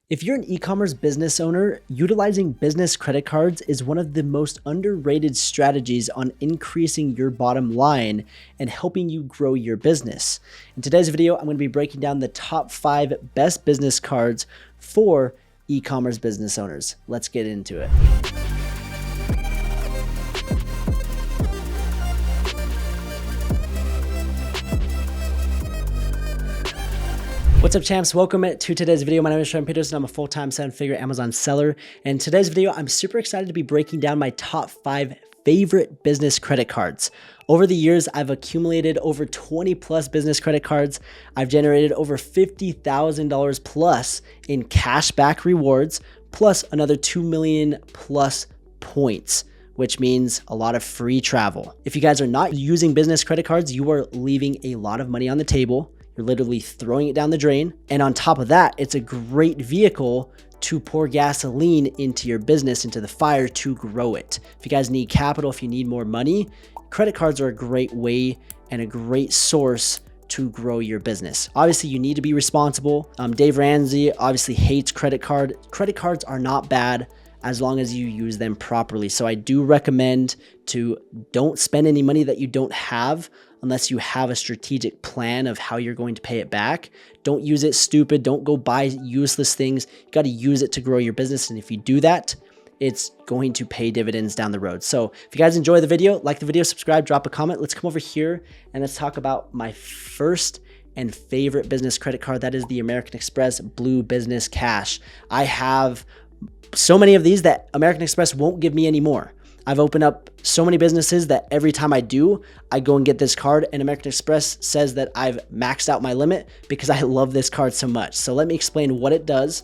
If you're an e-commerce business owner, utilizing business credit cards is one of the most underrated strategies on increasing your bottom line and helping you grow your business. In today's video, I'm going to be breaking down the top 5 best business cards for e-commerce business owners. Let's get into it. What's up, champs? Welcome to today's video. My name is Sean Peterson. I'm a full-time 7-figure Amazon seller. And in today's video, I'm super excited to be breaking down my top 5 favorite business credit cards. Over the years, I've accumulated over 20 plus business credit cards. I've generated over $50,000 plus in cashback rewards, plus another 2 million plus points, which means a lot of free travel. If you guys are not using business credit cards, you are leaving a lot of money on the table. You're literally throwing it down the drain. And on top of that, it's a great vehicle to pour gasoline into your business, into the fire to grow it. If you guys need capital, if you need more money, credit cards are a great way and a great source to grow your business. Obviously, you need to be responsible. Dave Ramsey obviously hates credit cards. Credit cards are not bad as long as you use them properly. So I do recommend to don't spend any money that you don't have unless you have a strategic plan of how you're going to pay it back. Don't use it stupid. Don't go buy useless things. You got to use it to grow your business. And if you do that, it's going to pay dividends down the road. So if you guys enjoy the video, like the video, subscribe, drop a comment. Let's come over here and let's talk about my first and favorite business credit card. That is the American Express Blue Business Cash. I have so many of these that American Express won't give me anymore. I've opened up so many businesses that every time I do, I go and get this card, and American Express says that I've maxed out my limit because I love this card so much. So let me explain what it does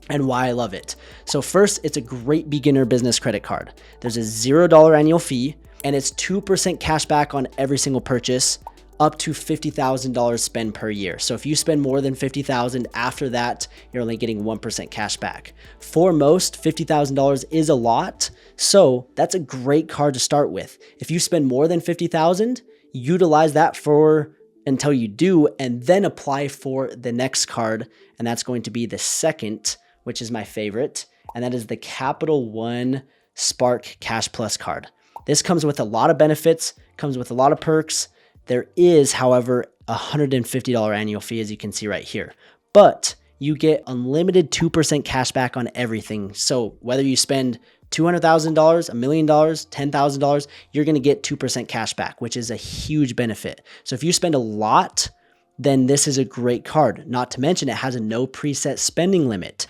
and why I love it. So first, it's a great beginner business credit card. There's a $0 annual fee, and it's 2% cash back on every single purchase, up to $50,000 spend per year. So if you spend more than $50,000 after that, you're only getting 1% cash back. For most, $50,000 is a lot. So that's a great card to start with. If you spend more than $50,000, utilize that for until you do, and then apply for the next card. And that's going to be the second, which is my favorite. And that is the Capital One Spark Cash Plus card. This comes with a lot of benefits, comes with a lot of perks. There is, however, a $150 annual fee, as you can see right here, but you get unlimited 2% cash back on everything. So whether you spend $200,000, $1 million, $10,000, you're going to get 2% cash back, which is a huge benefit. So if you spend a lot, then this is a great card. Not to mention it has a no preset spending limit.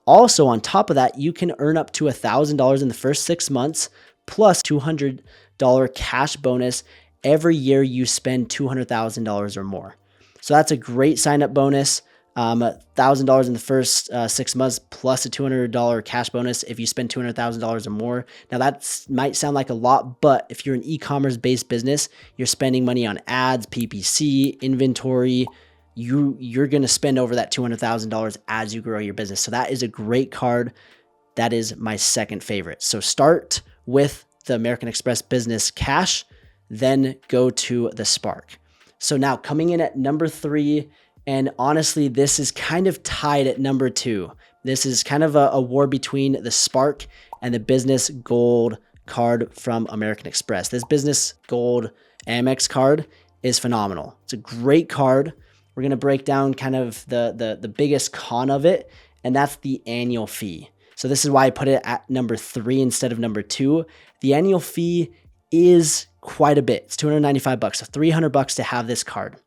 Also, on top of that, you can earn up to $1,000 in the first 6 months plus $200 cash bonus every year you spend $200,000 or more. So that's a great sign-up bonus. $1,000 in the first 6 months plus a $200 cash bonus if you spend $200,000 or more. Now that might sound like a lot, but if you're an e-commerce based business, you're spending money on ads, PPC, inventory, you're going to spend over that $200,000 as you grow your business. So that is a great card. That is my second favorite. So start with the American Express Business Cash, then go to the Spark. So now coming in at number 3, and honestly, this is kind of tied at number 2. This is kind of a war between the Spark and the Business Gold card from American Express. This Business Gold Amex card is phenomenal. It's a great card. We're going to break down kind of the biggest con of it, and that's the annual fee. So this is why I put it at number 3 instead of number 2. The annual fee is quite a bit. It's $295, so $300 to have this card.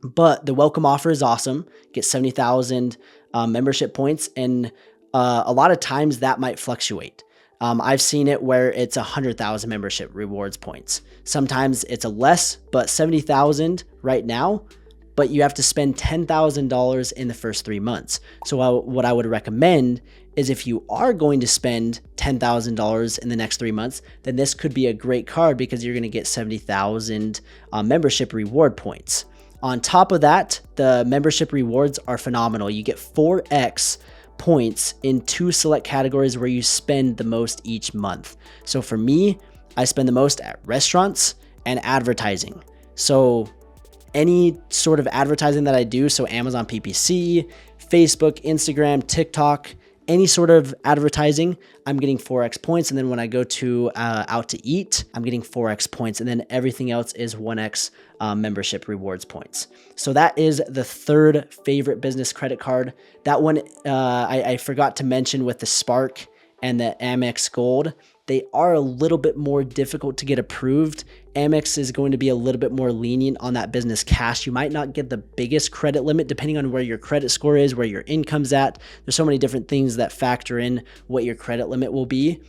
But the welcome offer is awesome. Get 70,000 membership points, and a lot of times that might fluctuate. I've seen it where it's 100,000 membership rewards points. Sometimes it's a less, but 70,000 right now, but you have to spend $10,000 in the first 3 months. So what I would recommend is if you are going to spend $10,000 in the next 3 months, then this could be a great card because you're going to get 70,000 membership reward points. On top of that, the membership rewards are phenomenal. You get 4x points in 2 select categories where you spend the most each month. So for me, I spend the most at restaurants and advertising. So any sort of advertising that I do, so Amazon PPC, Facebook, Instagram, TikTok, any sort of advertising, I'm getting 4x points. And then when I go to out to eat, I'm getting 4x points. And then everything else is 1x membership rewards points. So that is the third favorite business credit card. That one I forgot to mention with the Spark and the Amex Gold. They are a little bit more difficult to get approved. Amex is going to be a little bit more lenient on that business cash. You might not get the biggest credit limit depending on where your credit score is, where your income's at. There's so many different things that factor in what your credit limit will be.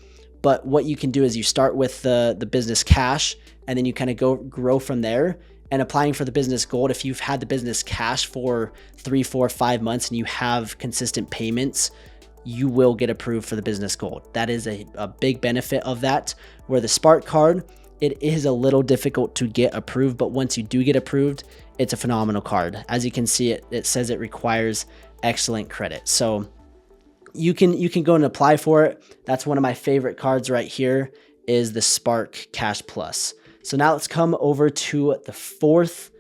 But what you can do is you start with the business cash, and then you kind of grow from there. And applying for the business gold, if you've had the business cash for 3, 4, 5 months and you have consistent payments, you will get approved for the business gold. That is a big benefit of that. Where the Spark card, it is a little difficult to get approved, but once you do get approved, it's a phenomenal card. As you can see, it says it requires excellent credit. So you can go and apply for it. That's one of my favorite cards right here, is the Spark Cash Plus. So now let's come over to the fourth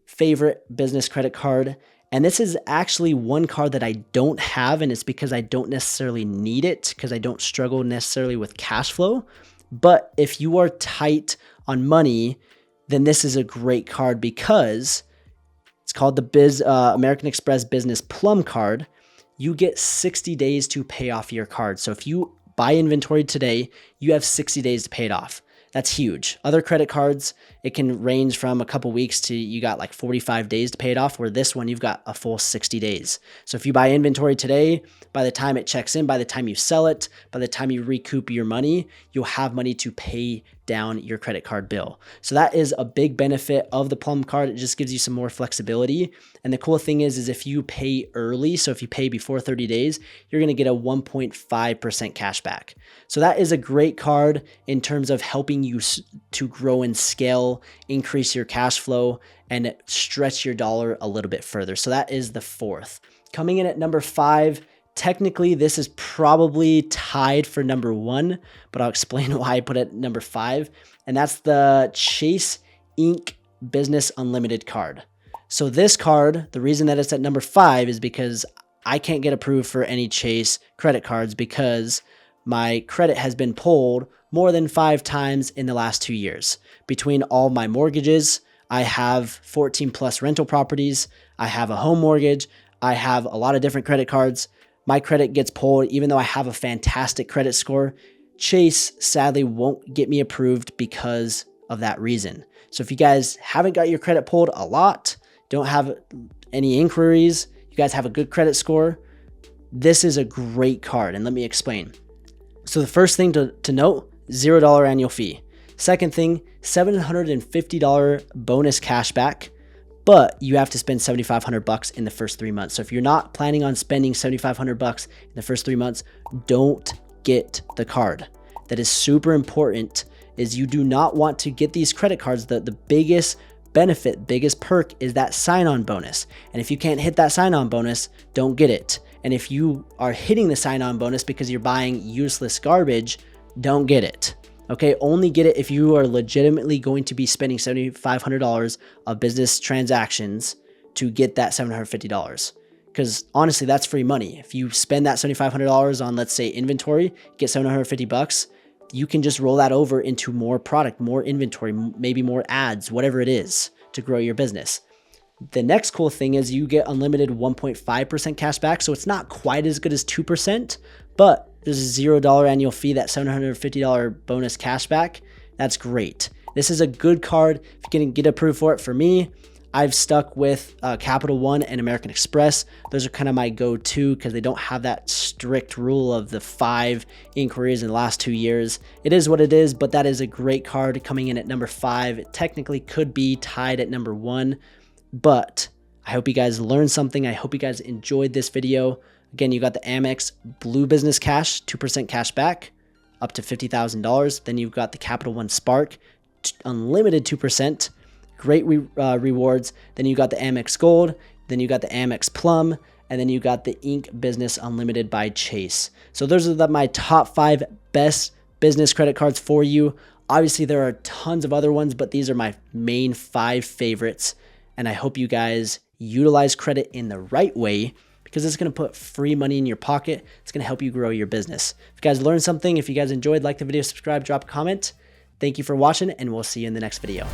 favorite business credit card. And this is actually one card that I don't have, and it's because I don't necessarily need it, because I don't struggle necessarily with cash flow. But if you are tight on money, then this is a great card, because it's called the American Express Business Plum card. You get 60 days to pay off your card. So if you buy inventory today, you have 60 days to pay it off. That's huge. Other credit cards, it can range from a couple weeks to you got like 45 days to pay it off, where this one, you've got a full 60 days. So if you buy inventory today, by the time it checks in, by the time you sell it, by the time you recoup your money, you'll have money to pay down your credit card bill. So that is a big benefit of the Plum card. It just gives you some more flexibility. And the cool thing is if you pay early, so if you pay before 30 days, you're going to get a 1.5% cash back. So that is a great card in terms of helping you to grow and scale, increase your cash flow, and stretch your dollar a little bit further. So that is the fourth. Coming in at number 5, technically, this is probably tied for number 1, but I'll explain why I put it number 5. And that's the Chase Ink Business Unlimited card. So this card, the reason that it's at number 5 is because I can't get approved for any Chase credit cards because my credit has been pulled more than 5 times in the last 2 years. Between all my mortgages, I have 14 plus rental properties. I have a home mortgage. I have a lot of different credit cards. My credit gets pulled even though I have a fantastic credit score. Chase sadly won't get me approved because of that reason. So if you guys haven't got your credit pulled a lot, don't have any inquiries, you guys have a good credit score, this is a great card. And let me explain. So the first thing to note, $0 annual fee. Second thing, $750 bonus cash back, but you have to spend $7,500 in the first 3 months. So if you're not planning on spending $7,500 in the first 3 months, don't get the card. That is super important, is you do not want to get these credit cards. The biggest benefit, biggest perk is that sign-on bonus. And if you can't hit that sign-on bonus, don't get it. And if you are hitting the sign-on bonus because you're buying useless garbage, don't get it. Okay, only get it if you are legitimately going to be spending $7,500 of business transactions to get that $750. Because honestly, that's free money. If you spend that $7,500 on, let's say, inventory, get $750, you can just roll that over into more product, more inventory, maybe more ads, whatever it is to grow your business. The next cool thing is you get unlimited 1.5% cash back. So it's not quite as good as 2%, but there's a $0 annual fee, that $750 bonus cash back. That's great. This is a good card. If you can get approved for it, for me, I've stuck with Capital One and American Express. Those are kind of my go-to because they don't have that strict rule of the 5 inquiries in the last 2 years. It is what it is, but that is a great card coming in at number 5. It technically could be tied at number 1, but I hope you guys learned something. I hope you guys enjoyed this video. Again, you got the Amex Blue Business Cash, 2% cash back, up to $50,000. Then you've got the Capital One Spark, unlimited 2%. Great rewards. Then you got the Amex Gold. Then you got the Amex Plum. And then you got the Ink Business Unlimited by Chase. So those are my top 5 best business credit cards for you. Obviously, there are tons of other ones, but these are my main 5 favorites. And I hope you guys utilize credit in the right way, because it's going to put free money in your pocket. It's going to help you grow your business. If you guys learned something, if you guys enjoyed, like the video, subscribe, drop a comment. Thank you for watching, and we'll see you in the next video.